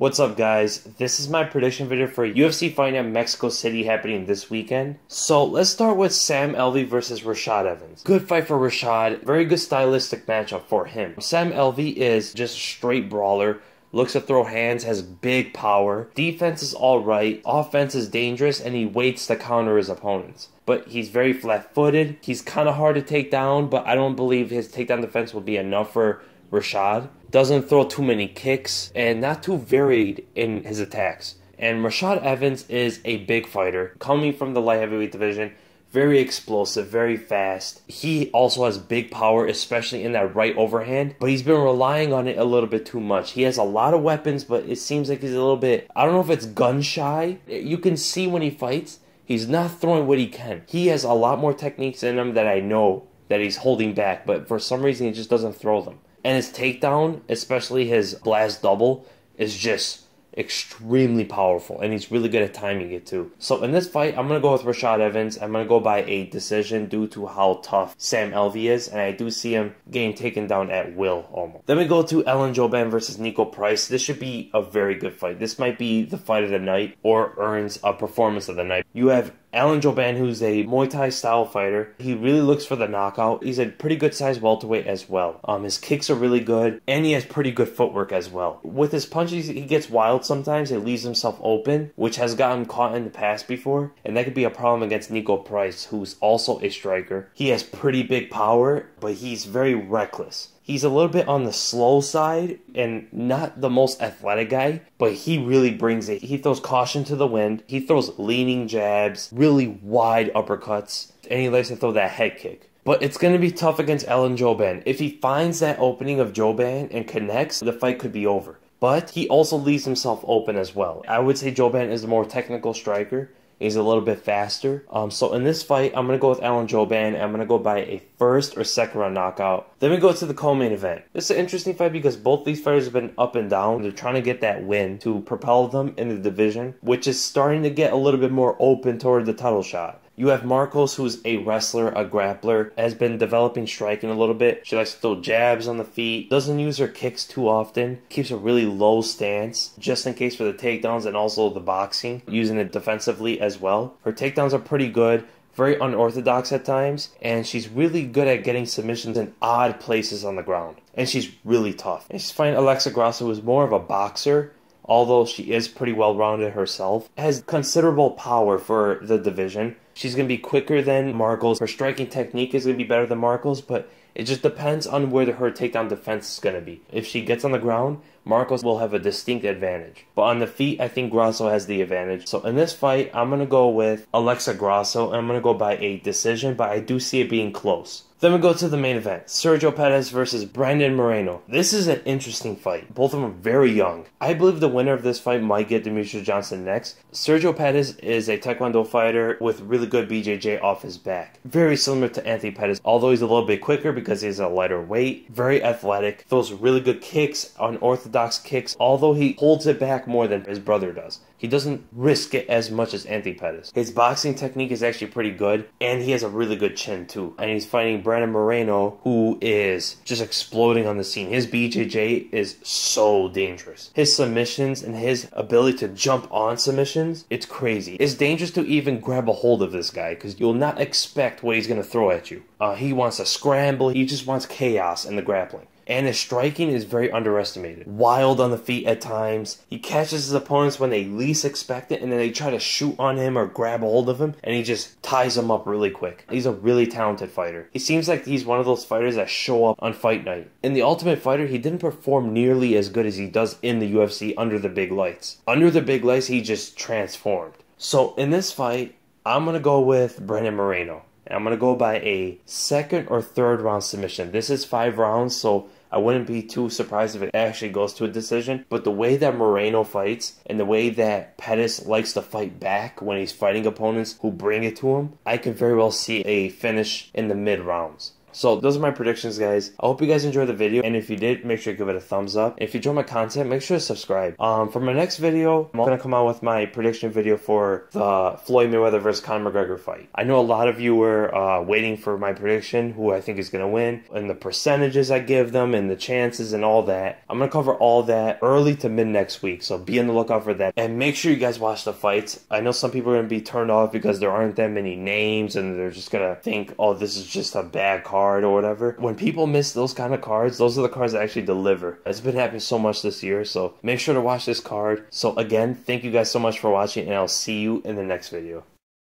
What's up, guys? This is my prediction video for UFC Fight Night Mexico City happening this weekend. So let's start with Sam Alvey versus Rashad Evans. Good fight for Rashad. Very good stylistic matchup for him. Sam Alvey is just a straight brawler. Looks to throw hands, has big power. Defense is alright. Offense is dangerous, and he waits to counter his opponents. But he's very flat-footed. He's kind of hard to take down, but I don't believe his takedown defense will be enough for Rashad. Doesn't throw too many kicks and not too varied in his attacks. And Rashad Evans is a big fighter coming from the light heavyweight division. Very explosive, very fast. He also has big power, especially in that right overhand, but he's been relying on it a little bit too much. He has a lot of weapons, but it seems like he's a little bit, I don't know if it's gun shy. You can see when he fights, he's not throwing what he can. He has a lot more techniques in him that I know that he's holding back, but for some reason he just doesn't throw them. And his takedown, especially his blast double, is just extremely powerful, and he's really good at timing it too. So in this fight, I'm going to go with Rashad Evans. I'm going to go by a decision due to how tough Sam Alvey is, and I do see him getting taken down at will almost. Then we go to Jouban versus Niko Price. This should be a very good fight. This might be the fight of the night or earns a performance of the night. You have Jouban, who's a Muay Thai style fighter. He really looks for the knockout. He's a pretty good sized welterweight as well. His kicks are really good, and he has pretty good footwork as well. With his punches, he gets wild sometimes. He leaves himself open, which has gotten caught in the past before, and that could be a problem against Niko Price, who's also a striker. He has pretty big power, but he's very reckless. He's a little bit on the slow side and not the most athletic guy, but he really brings it. He throws caution to the wind. He throws leaning jabs, really wide uppercuts, and he likes to throw that head kick. But it's going to be tough against Jouban. If he finds that opening of Jouban and connects, the fight could be over. But he also leaves himself open as well. I would say Jouban is the more technical striker. He's a little bit faster. So in this fight, I'm going to go with Jouban. I'm going to go by a first or second round knockout. Then we go to the co-main event. This is an interesting fight because both these fighters have been up and down. They're trying to get that win to propel them in the division, which is starting to get a little bit more open toward the title shot. You have Markos, who's a wrestler, a grappler, has been developing striking a little bit. She likes to throw jabs on the feet, doesn't use her kicks too often, keeps a really low stance, just in case for the takedowns and also the boxing, using it defensively as well. Her takedowns are pretty good, very unorthodox at times, and she's really good at getting submissions in odd places on the ground. And she's really tough. And she's fighting Grasso, who's more of a boxer, although she is pretty well-rounded herself, has considerable power for the division. She's going to be quicker than Markos. Her striking technique is going to be better than Markos, but it just depends on where her takedown defense is going to be. If she gets on the ground, Markos will have a distinct advantage. But on the feet, I think Grasso has the advantage. So in this fight, I'm going to go with Grasso, and I'm going to go by a decision, but I do see it being close. Then we go to the main event, Sergio Pettis versus Brandon Moreno. This is an interesting fight. Both of them are very young. I believe the winner of this fight might get Demetrius Johnson next. Sergio Pettis is a Taekwondo fighter with really good BJJ off his back. Very similar to Anthony Pettis, although he's a little bit quicker because he's a lighter weight. Very athletic, throws really good kicks, unorthodox kicks, although he holds it back more than his brother does. He doesn't risk it as much as Anthony Pettis. His boxing technique is actually pretty good, and he has a really good chin too. And he's fighting Brandon Moreno, who is just exploding on the scene. His BJJ is so dangerous. His submissions and his ability to jump on submissions, it's crazy. It's dangerous to even grab a hold of this guy because you'll not expect what he's going to throw at you. He wants to scramble. He just wants chaos in the grappling. And his striking is very underestimated. Wild on the feet at times. He catches his opponents when they least expect it, and then they try to shoot on him or grab a hold of him, and he just ties them up really quick. He's a really talented fighter. He seems like he's one of those fighters that show up on Fight Night. In The Ultimate Fighter, he didn't perform nearly as good as he does in the UFC under the big lights. Under the big lights, he just transformed. So in this fight, I'm going to go with Brandon Moreno. And I'm going to go by a second or third round submission. This is 5 rounds, so I wouldn't be too surprised if it actually goes to a decision. But the way that Moreno fights and the way that Pettis likes to fight back when he's fighting opponents who bring it to him, I could very well see a finish in the mid-rounds. So those are my predictions, guys. I hope you guys enjoyed the video, and if you did, make sure to give it a thumbs up. If you enjoy my content, make sure to subscribe. For my next video, I'm gonna come out with my prediction video for the Floyd Mayweather versus Conor McGregor fight. I know a lot of you were waiting for my prediction, who I think is gonna win, and the percentages I give them, and the chances, and all that. I'm gonna cover all that early to mid next week, so be on the lookout for that. And make sure you guys watch the fights. I know some people are gonna be turned off because there aren't that many names, and they're just gonna think, oh, this is just a bad card or whatever. When people miss those kind of cards, those are the cards that actually deliver. It's been happening so much this year, so make sure to watch this card. So again, thank you guys so much for watching, and I'll see you in the next video.